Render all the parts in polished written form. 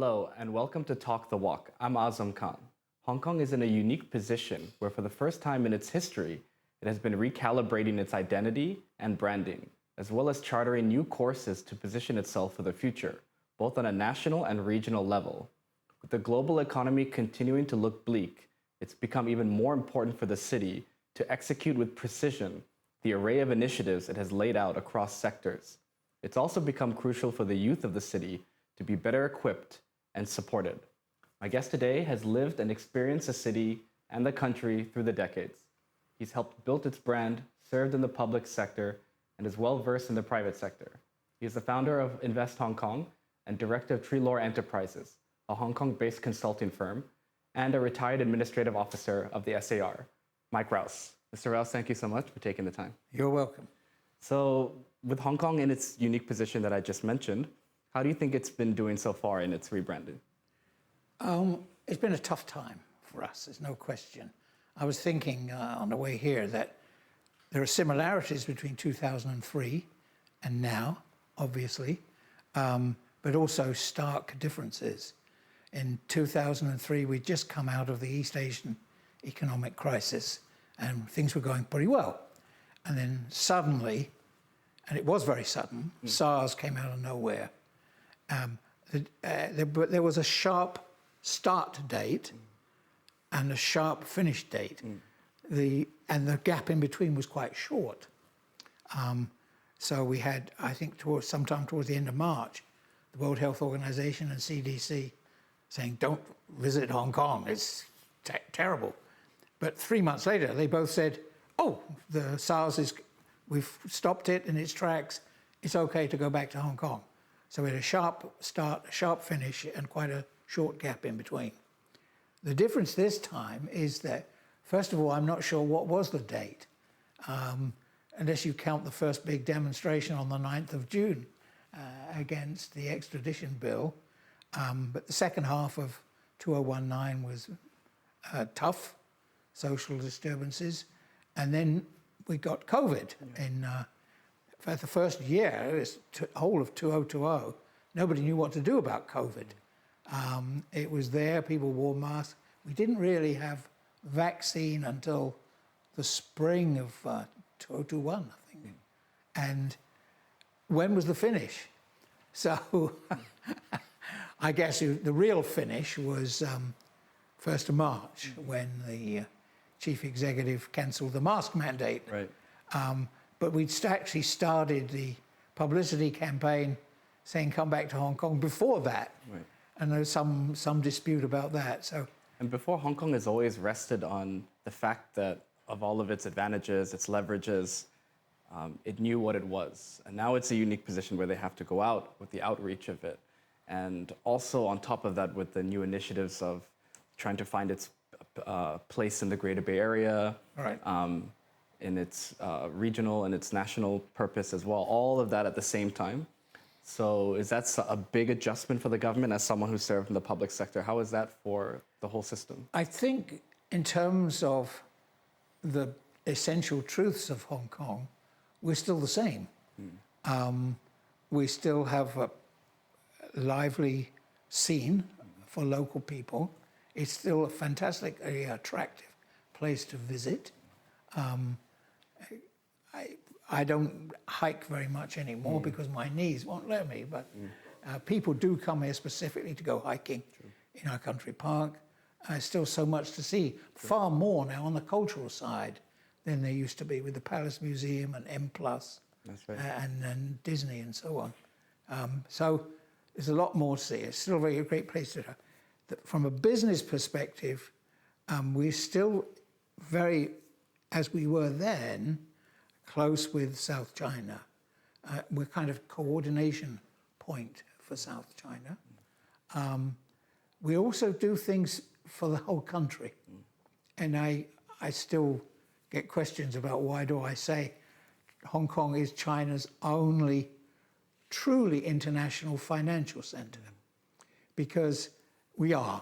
Hello, and welcome to Talk the Walk. I'm Azam Khan. Hong Kong is in a unique position where, for the first time in its history, it has been recalibrating its identity and branding, as well as chartering new courses to position itself for the future, both on a national and regional level. With the global economy continuing to look bleak, it's become even more important for the city to execute with precision the array of initiatives it has laid out across sectors. It's also become crucial for the youth of the city to be better equipped and supported. My guest today has lived and experienced the city and the country through the decades. He's helped build its brand, served in the public sector, and is well-versed in the private sector. He is the founder of InvestHK and director of Treelore Enterprises, a Hong Kong-based consulting firm, and a retired administrative officer of the SAR, Mike Rowse. Mr. Rowse, thank you so much for taking the time. You're welcome. So, with Hong Kong in its unique position that I just mentioned, how do you think it's been doing so far in its rebranding? It's been a tough time for us, there's no question. I was thinking on the way here that there are similarities between 2003 and now, obviously, but also stark differences. In 2003, we'd just come out of the East Asian economic crisis and things were going pretty well. And then suddenly, and it was very sudden, SARS came out of nowhere. There was a sharp start date and a sharp finish date. And the gap in between was quite short. So we had, I think, sometime towards the end of March, the World Health Organization and CDC saying, don't visit Hong Kong, it's terrible. But 3 months later, they both said, oh, the SARS we've stopped it in its tracks, it's okay to go back to Hong Kong. So we had a sharp start, a sharp finish, and quite a short gap in between. The difference this time is that, first of all, I'm not sure what was the date, unless you count the first big demonstration on the 9th of June against the extradition bill. But the second half of 2019 was tough, social disturbances. And then we got COVID for the first year, this whole of 2020, nobody knew what to do about COVID. It was there, people wore masks. We didn't really have vaccine until the spring of 2021, I think. And when was the finish? So I guess the real finish was 1st of March, when the chief executive cancelled the mask mandate. Right. But we'd actually started the publicity campaign saying come back to Hong Kong before that. Right. And there's some dispute about that. So, and before, Hong Kong has always rested on the fact that of all of its advantages, its leverages, it knew what it was. And now it's a unique position where they have to go out with the outreach of it. And also on top of that, with the new initiatives of trying to find its place in the Greater Bay Area, right. In its regional and its national purpose as well, all of that at the same time. So is that a big adjustment for the government as someone who served in the public sector? How is that for the whole system? I think in terms of the essential truths of Hong Kong, we're still the same. We still have a lively scene for local people. It's still a fantastically attractive place to visit. I don't hike very much anymore because my knees won't let me, but people do come here specifically to go hiking in our country park. There's still so much to see, far more now on the cultural side than there used to be with the Palace Museum and M+, That's right. and Disney and so on. So there's a lot more to see. It's still a very great place to from a business perspective, we're still very, as we were then, close with South China. We're kind of coordination point for South China. We also do things for the whole country. And I still get questions about why do I say Hong Kong is China's only truly international financial center. Because we are.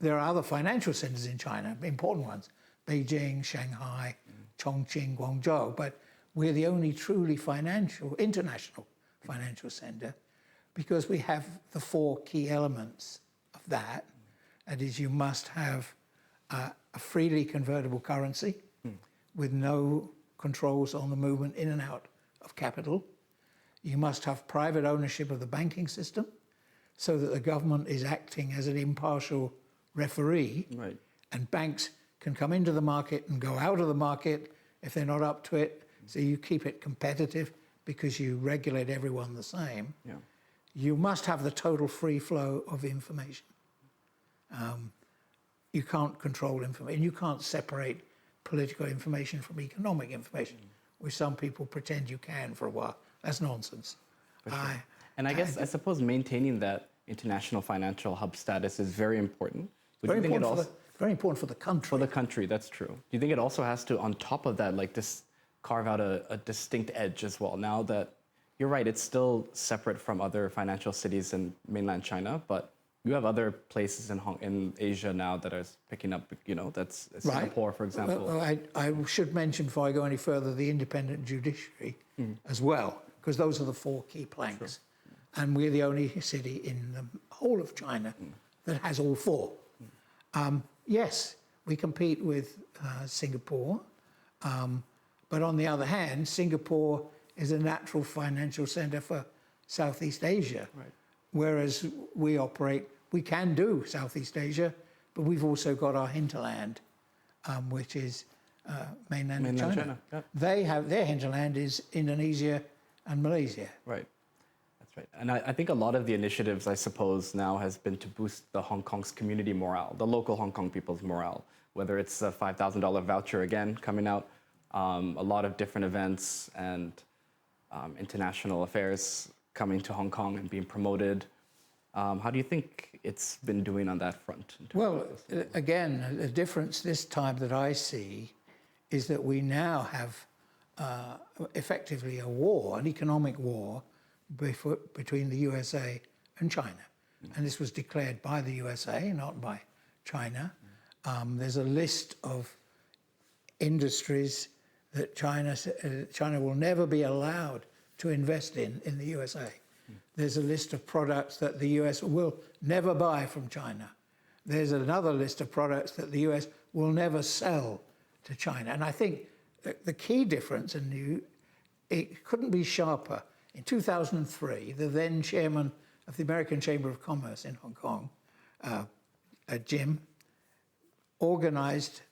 There are other financial centers in China, important ones, Beijing, Shanghai, Chongqing, Guangzhou, but we're the only truly international financial center. because we have the four key elements of that. That is, you must have a freely convertible currency with no controls on the movement in and out of capital. You must have private ownership of the banking system so that the government is acting as an impartial referee. Right. And banks can come into the market and go out of the market if they're not up to it. So you keep it competitive because you regulate everyone the same. Yeah. You must have the total free flow of information. You can't control information. You can't separate political information from economic information, which some people pretend you can for a while. That's nonsense. For sure. And I suppose maintaining that international financial hub status is very important. Very important for the country. For the country, that's true. Do you think it also has to, on top of that, like this, carve out a distinct edge as well? Now that you're right, it's still separate from other financial cities in mainland China, but you have other places in Asia now that are picking up, that's Singapore, for example. Well, I should mention, before I go any further, the independent judiciary as well, because those are the four key planks. Sure. And we're the only city in the whole of China that has all four. Yes, we compete with Singapore, but on the other hand, Singapore is a natural financial center for Southeast Asia, right. Whereas we can do Southeast Asia, but we've also got our hinterland, which is mainland China. Yeah. Their hinterland is Indonesia and Malaysia. Right. That's right. And I think a lot of the initiatives, I suppose, now has been to boost the Hong Kong's community morale, the local Hong Kong people's morale, whether it's a $5,000 voucher again coming out, a lot of different events and international affairs coming to Hong Kong and being promoted. How do you think it's been doing on that front? Well, again, the difference this time that I see is that we now have effectively a war, an economic war, between the USA and China. And this was declared by the USA, not by China. There's a list of industries that China will never be allowed to invest in the USA. There's a list of products that the US will never buy from China. There's another list of products that the US will never sell to China. And I think the key difference, and it couldn't be sharper. In 2003, the then chairman of the American Chamber of Commerce in Hong Kong, Jim, organized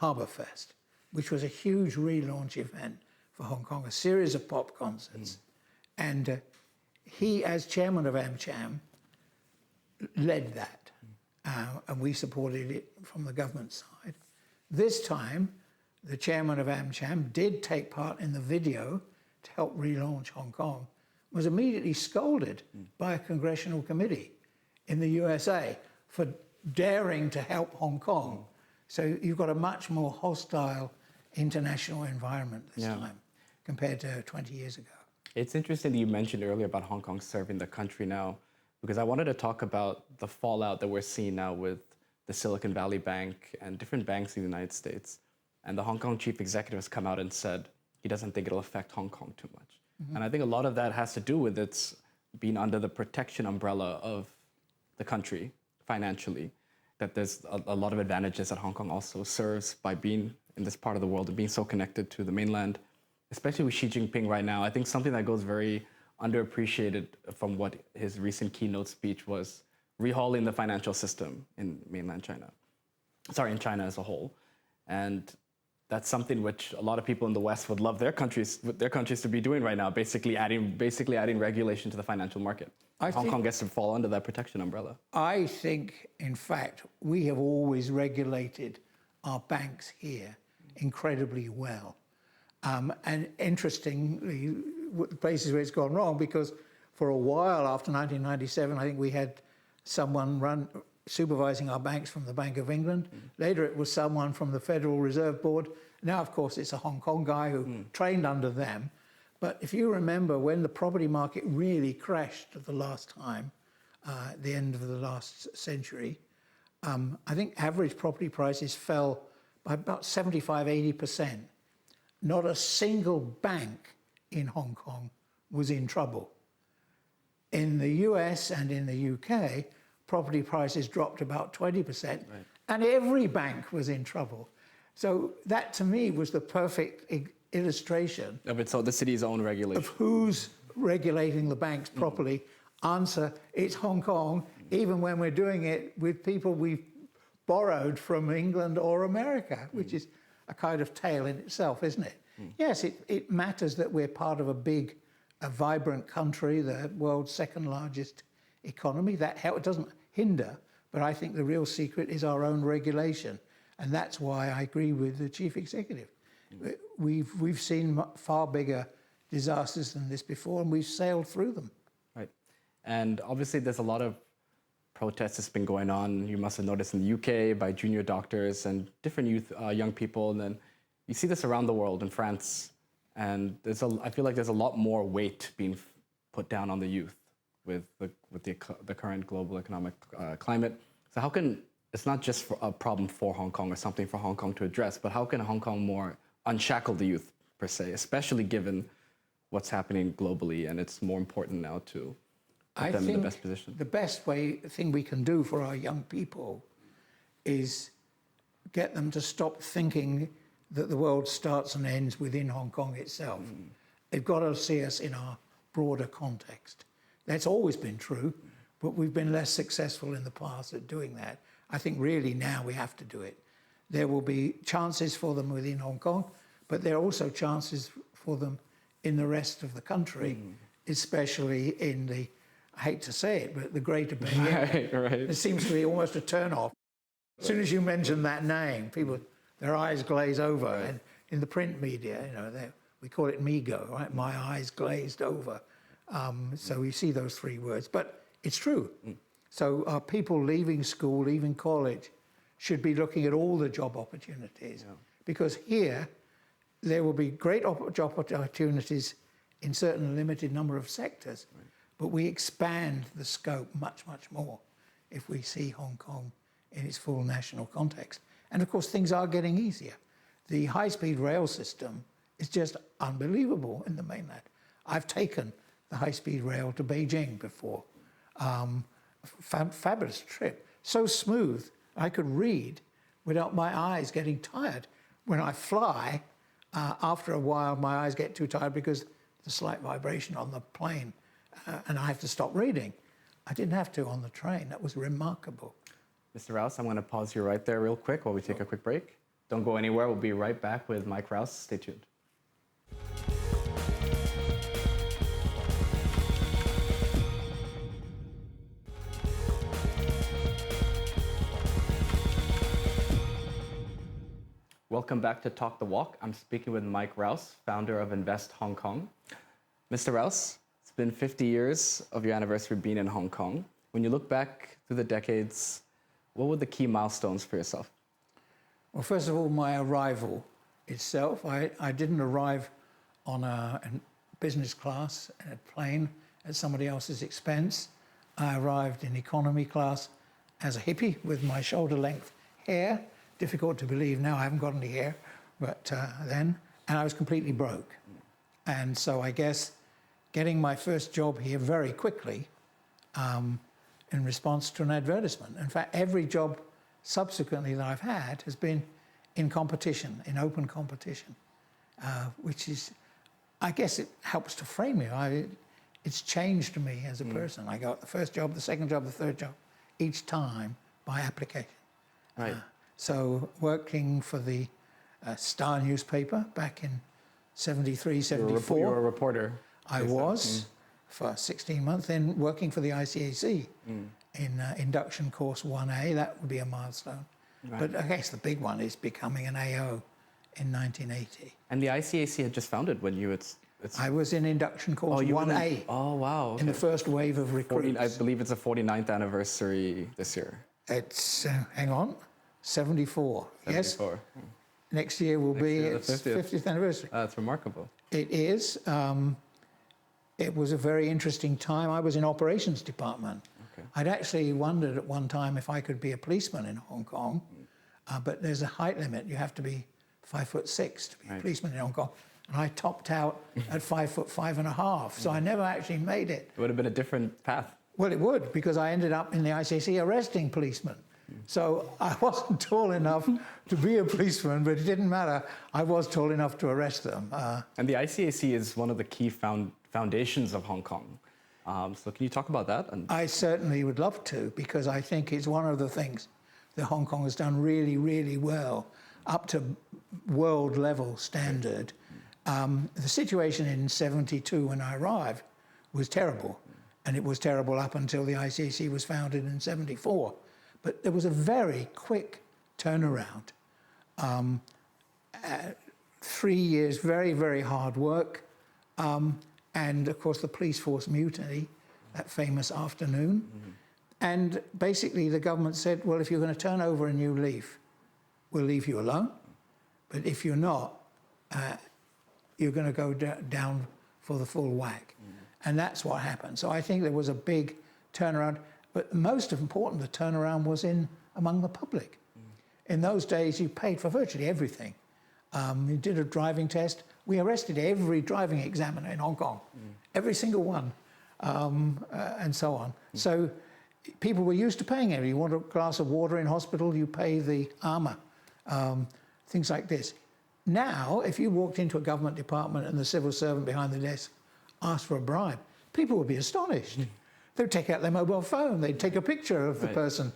Harbourfest, which was a huge relaunch event for Hong Kong, a series of pop concerts. And he, as chairman of AmCham, led that, and we supported it from the government side. This time, the chairman of AmCham did take part in the video to help relaunch Hong Kong, was immediately scolded by a congressional committee in the USA for daring to help Hong Kong. So you've got a much more hostile international environment this time compared to 20 years ago. It's interesting that you mentioned earlier about Hong Kong serving the country now, because I wanted to talk about the fallout that we're seeing now with the Silicon Valley Bank and different banks in the United States. And the Hong Kong chief executive has come out and said he doesn't think it'll affect Hong Kong too much. And I think a lot of that has to do with its being under the protection umbrella of the country financially, that there's a lot of advantages that Hong Kong also serves by being in this part of the world and being so connected to the mainland, especially with Xi Jinping right now. I think something that goes very underappreciated from what his recent keynote speech was, rehauling the financial system in mainland China. In China as a whole. And that's something which a lot of people in the West would love their countries to be doing right now, basically adding regulation to the financial market. Hong Kong gets to fall under that protection umbrella. I think, in fact, we have always regulated our banks here incredibly well. And interestingly, places where it's gone wrong, because for a while after 1997, I think we had someone supervising our banks from the Bank of England. Later, it was someone from the Federal Reserve Board. Now, of course, it's a Hong Kong guy who trained under them. But if you remember when the property market really crashed the last time, at the end of the last century, I think average property prices fell by about 75, 80%. Not a single bank in Hong Kong was in trouble. In the US and in the UK, property prices dropped about 20%, and every bank was in trouble. So that, to me, was the perfect illustration Of it's all the city's own regulation. of who's regulating the banks properly. Answer, it's Hong Kong, even when we're doing it with people we've borrowed from England or America, which is a kind of tale in itself, isn't it? Yes, it matters that we're part of a vibrant country, the world's second largest economy. It doesn't hinder, but I think the real secret is our own regulation. And that's why I agree with the chief executive. We've seen far bigger disasters than this before, and we've sailed through them. Right. And obviously there's a lot of protests that's been going on. You must have noticed in the UK by junior doctors and different young people. And then you see this around the world in France. And I feel like there's a lot more weight being put down on the youth with the current global economic climate. So how can, it's not just a problem for Hong Kong or something for Hong Kong to address, but how can Hong Kong more unshackle the youth per se, especially given what's happening globally, and it's more important now to put them in the best position? The best thing we can do for our young people is get them to stop thinking that the world starts and ends within Hong Kong itself. They've got to see us in our broader context. That's always been true, but we've been less successful in the past at doing that. I think really now we have to do it. There will be chances for them within Hong Kong, but there are also chances for them in the rest of the country, especially in the, I hate to say it, but the Greater Bay Area. Right. It seems to be almost a turn-off. As soon as you mention that name, people, their eyes glaze over. Right. And in the print media, we call it MIGO, right? My eyes glazed over. So we see those three words, but it's true. So people leaving school, leaving college, should be looking at all the job opportunities, because here there will be great job opportunities in certain limited number of sectors, but we expand the scope much, much more if we see Hong Kong in its full national context. And of course, things are getting easier. The high-speed rail system is just unbelievable in the mainland. I've taken the high-speed rail to Beijing before. Fabulous trip, so smooth. I could read without my eyes getting tired. When I fly, after a while, my eyes get too tired because the slight vibration on the plane, and I have to stop reading. I didn't have to on the train. That was remarkable. Mr. Rowse, I'm going to pause you right there real quick while we take a quick break. Don't go anywhere. We'll be right back with Mike Rowse. Stay tuned. Welcome back to Talk the Walk. I'm speaking with Mike Rowse, founder of Invest Hong Kong. Mr. Rowse, it's been 50 years of your anniversary being in Hong Kong. When you look back through the decades, what were the key milestones for yourself? Well, first of all, my arrival itself. I didn't arrive on a business class in a plane at somebody else's expense. I arrived in economy class as a hippie with my shoulder-length hair. Difficult to believe now, I haven't got any hair, but then, and I was completely broke. And so I guess getting my first job here very quickly in response to an advertisement. In fact, every job subsequently that I've had has been in competition, in open competition, which is, I guess it helps to frame me. It's changed me as a person. I got the first job, the second job, the third job, each time by application. Right. So working for the Star newspaper back in 73, 74. You were a reporter. I was for 16 months, then working for the ICAC in induction course 1A. That would be a milestone. Right. But I guess the big one is becoming an AO in 1980. And the ICAC had just founded when you... I was in induction course 1A. Oh, wow. Okay. In the first wave of recruits. I believe it's a 49th anniversary this year. It's, hang on, 74. 74. Yes. Next year will be its 50th anniversary. That's remarkable. It is. It was a very interesting time. I was in operations department. Okay. I'd actually wondered at one time if I could be a policeman in Hong Kong, but there's a height limit. You have to be 5'6" to be a policeman in Hong Kong. and I topped out at 5'5.5", so I never actually made it. It would have been a different path. Well, it would, because I ended up in the ICAC arresting policemen. So I wasn't tall enough to be a policeman, but it didn't matter. I was tall enough to arrest them. And the ICAC is one of the key foundations of Hong Kong. So can you talk about that? I certainly would love to, because I think it's one of the things that Hong Kong has done really, really well, up to world level standard. The situation in '72 when I arrived was terrible, and it was terrible up until the ICAC was founded in '74. But there was a very quick turnaround. 3 years, very, very hard work. And of course the police force mutiny, that famous afternoon. And basically the government said, well, if you're going to turn over a new leaf, we'll leave you alone. But if you're not, you're going to go down for the full whack. And that's what happened. So I think there was a big turnaround. But most important, the turnaround was among the public. In those days, you paid for virtually everything. You did a driving test. We arrested every driving examiner in Hong Kong, every single one, and so on. So people were used to paying everything. You want a glass of water in hospital, you pay the armour, things like this. Now, if you walked into a government department and the civil servant behind the desk asked for a bribe, people would be astonished. They'd take out their mobile phone, they'd take a picture of the person,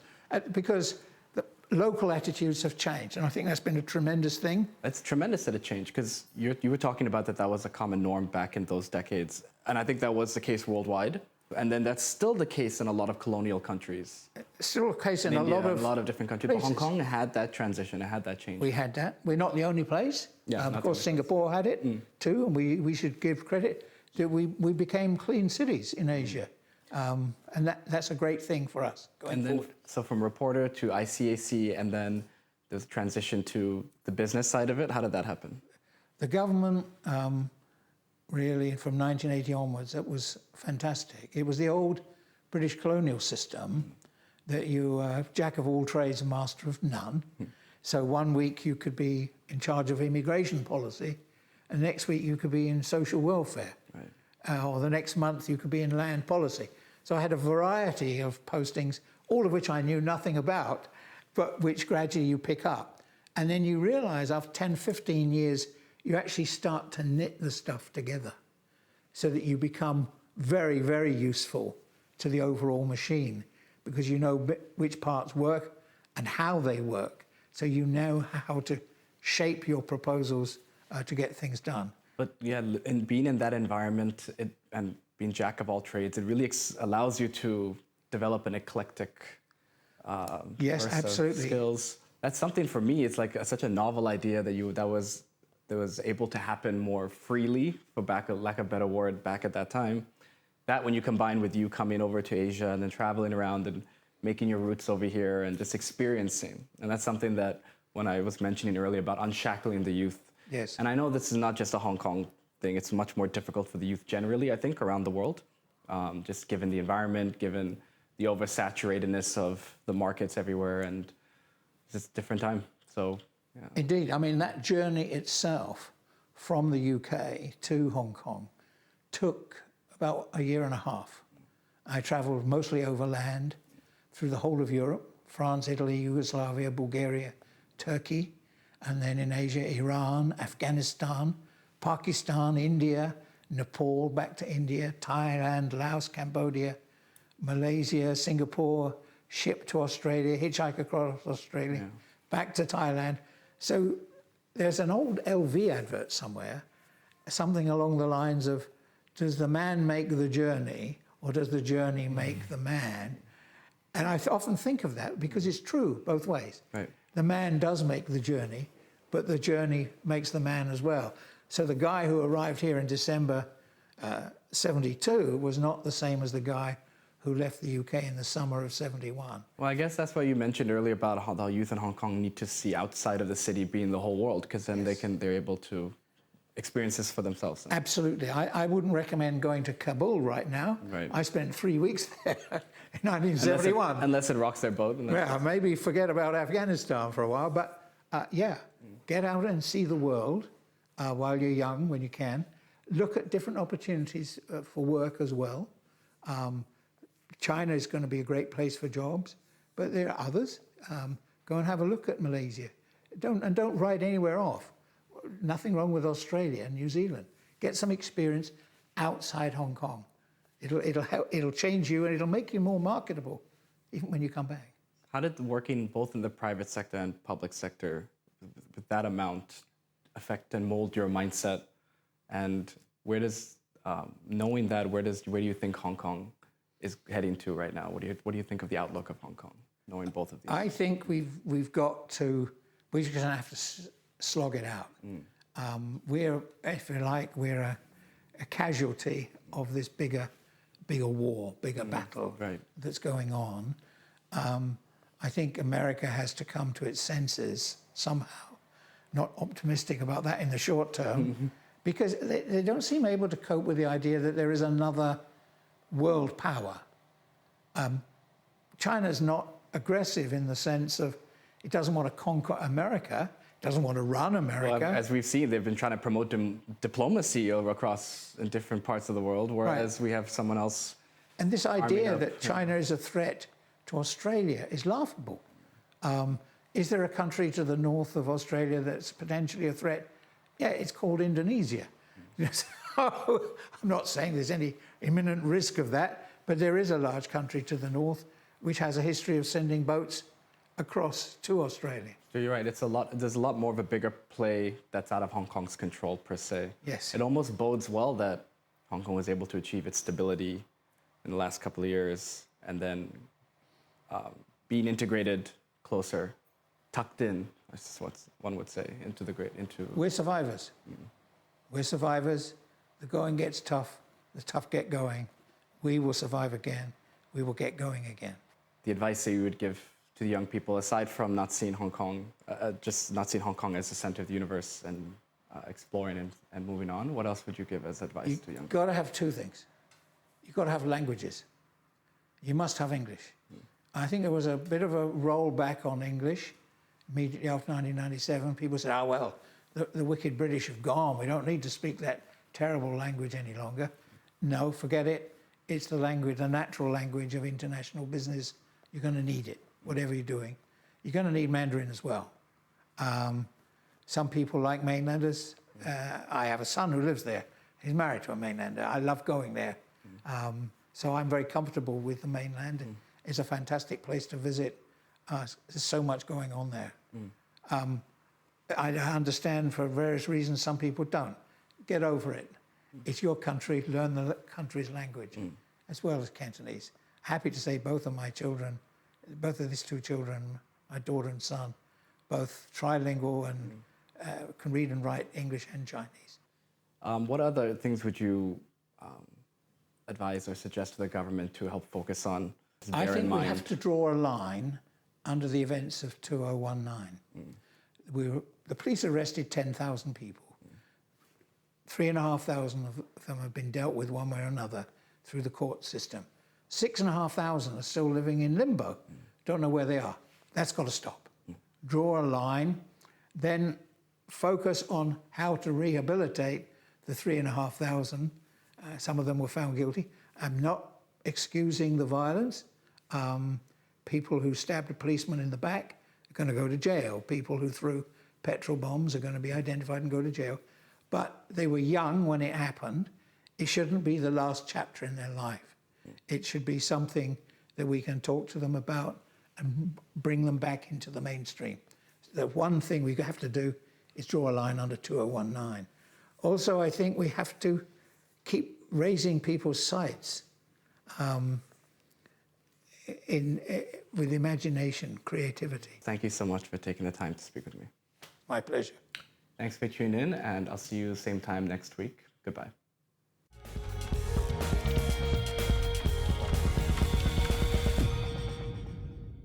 because the local attitudes have changed. And I think that's been a tremendous thing. It's tremendous that it changed, because you were talking about that was a common norm back in those decades. And I think that was the case worldwide. And then that's still the case in a lot of colonial countries. Still a case in India, a lot of different countries. places. But Hong Kong had that transition, it had that change. We had that. We're not the only place. Yeah, of course, Singapore had it too, and we should give credit that we became clean cities in Asia. And that's a great thing for us going forward. So from reporter to ICAC, and then there's transition to the business side of it. How did that happen? The government, really, from 1980 onwards, that was fantastic. It was the old British colonial system that you jack of all trades and master of none. So one week you could be in charge of immigration policy, and the next week you could be in social welfare. Right. Or the next month you could be in land policy. So I had a variety of postings, all of which I knew nothing about, but which gradually you pick up. And then you realize after 10, 15 years, you actually start to knit the stuff together so that you become very, very useful to the overall machine, because you know which parts work and how they work. So you know how to shape your proposals to get things done. But yeah, and being in that environment and being jack of all trades, it really allows you to develop an eclectic yes, burst absolutely. of skills. That's something for me. It's like such a novel idea that was able to happen more freely, for lack of a better word, back at that time. That when you combine with you coming over to Asia and then traveling around and making your roots over here and just experiencing. And that's something that when I was mentioning earlier about unshackling the youth. Yes. And I know this is not just a Hong Kong thing. It's much more difficult for the youth generally, I think, around the world, just given the environment, given the oversaturatedness of the markets everywhere, and it's just a different time. So, yeah. Indeed. I mean, that journey itself from the UK to Hong Kong took about a year and a half. I traveled mostly overland through the whole of Europe, France, Italy, Yugoslavia, Bulgaria, Turkey, and then in Asia, Iran, Afghanistan, Pakistan, India, Nepal, back to India, Thailand, Laos, Cambodia, Malaysia, Singapore, ship to Australia, hitchhike across Australia, back to Thailand. So there's an old LV advert somewhere, something along the lines of, does the man make the journey, or does the journey make the man? And I often think of that because it's true both ways. Right. The man does make the journey, but the journey makes the man as well. So the guy who arrived here in December '72 was not the same as the guy who left the UK in the summer of '71. Well, I guess that's what you mentioned earlier about how the youth in Hong Kong need to see outside of the city being the whole world, because then they're able to experience this for themselves. Absolutely. I wouldn't recommend going to Kabul right now. Right. I spent 3 weeks there in 1971. Unless it rocks their boat. Yeah, maybe forget about Afghanistan for a while, but yeah, get out and see the world while you're young, when you can. Look at different opportunities for work as well. China is going to be a great place for jobs, but there are others. Go and have a look at Malaysia. Don't write anywhere off. Nothing wrong with Australia and New Zealand. Get some experience outside Hong Kong. It'll change you and it'll make you more marketable even when you come back. How did working both in the private sector and public sector with that amount affect and mold your mindset? And where does, knowing that, where do you think Hong Kong is heading to right now? What do you think of the outlook of Hong Kong, knowing both of these? I think we're just going to have to slog it out. We're, if you like, we're a casualty of this bigger war, bigger battle that's going on. I think America has to come to its senses somehow. Not optimistic about that in the short term, because they don't seem able to cope with the idea that there is another world power. China's not aggressive in the sense of it doesn't want to conquer America, doesn't want to run America. Well, as we've seen, they've been trying to promote diplomacy across in different parts of the world, whereas we have someone else. And this idea that China is a threat to Australia is laughable. Is there a country to the north of Australia that's potentially a threat? Yeah, it's called Indonesia. So, I'm not saying there's any imminent risk of that, but there is a large country to the north which has a history of sending boats across to Australia. So you're right. There's a lot more of a bigger play that's out of Hong Kong's control per se. Yes. It almost bodes well that Hong Kong was able to achieve its stability in the last couple of years, and then being integrated closer, tucked in, that's what one would say, into. We're survivors. We're survivors. The going gets tough. The tough get going. We will survive again. We will get going again. The advice that you would give to the young people, aside from not seeing Hong Kong, just not seeing Hong Kong as the center of the universe and exploring and moving on, what else would you give as advice to young people? You've got to have two things. You've got to have languages. You must have English. I think there was a bit of a rollback on English immediately after 1997. People said, well, the wicked British have gone. We don't need to speak that terrible language any longer. No, forget it. It's the language, the natural language of international business. You're going to need it, whatever you're doing. You're going to need Mandarin as well. Some people like mainlanders. I have a son who lives there. He's married to a mainlander. I love going there. So I'm very comfortable with the mainland. It's a fantastic place to visit. There's so much going on there. I understand for various reasons some people don't. Get over it. It's your country. Learn the country's language, as well as Cantonese. Happy to say both of my children, both of these two children, my daughter and son, both trilingual and can read and write English and Chinese. What other things would you advise or suggest to the government to help focus on? I think we have to draw a line under the events of 2019. The police arrested 10,000 people. 3,500 of them have been dealt with one way or another through the court system. 6,500 are still living in limbo. Don't know where they are. That's got to stop. Draw a line, then focus on how to rehabilitate the 3,500. Some of them were found guilty. I'm not excusing the violence. People who stabbed a policeman in the back are going to go to jail. People who threw petrol bombs are going to be identified and go to jail. But they were young when it happened. It shouldn't be the last chapter in their life. It should be something that we can talk to them about and bring them back into the mainstream. The one thing we have to do is draw a line under 2019. Also, I think we have to keep raising people's sights with imagination, creativity. Thank you so much for taking the time to speak with me. My pleasure. Thanks for tuning in, and I'll see you same time next week. Goodbye.